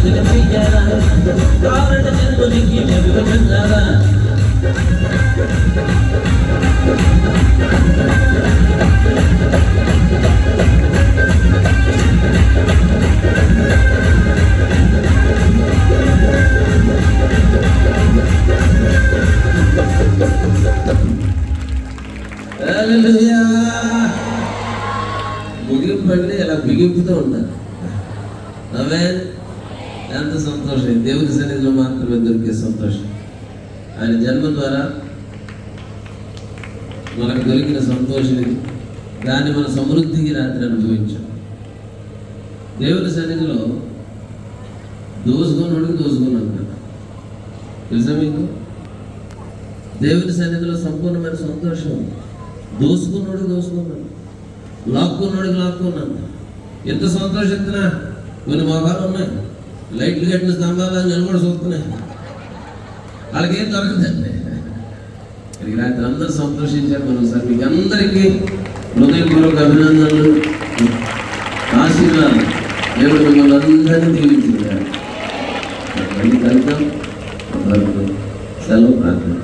వినిపించారా కారణ జన్మునికి విభజన్నారా ముగింపండి ఇలా బిగింపుతూ ఉన్నారు. అవే ఎంత సంతోషం, దేవుని సన్నిధిలో మాత్రమే దొరికే సంతోషం. ఆయన జన్మ ద్వారా మనకు దొరికిన సంతోషం ఇది. దాన్ని మన సమృద్ధికి రాత్రి అనుభవించాం. దేవుని సన్నిధిలో దోసుకున్నాడు దోసుకున్నాం కదా, తెలుసా మీకు? దేవుని సన్నిధిలో సంపూర్ణమైన సంతోషం. దోసుకున్నాడు దోసుకున్నాను, లాక్కున్నాడు లాక్కున్నాను. ఎంత సంతోషిస్తున్నా కొన్ని మొఖాలు ఉన్నాయి, లైట్లు కట్టిన స్తంభాలు నిలబడి చూస్తున్నాయి, వాళ్ళకేం దొరకదండి. ఇక్కడికి రాత్రి అందరూ సంతోషించారు. మరోసారి మీకు అందరికీ హృదయపూర్వక అభినందనలు, ఆశీర్వాదాలు. దేవుడు మిమ్మల్ని అందరినీ దీవించారు. కలుద్దాం. సెలవు ప్రార్థన.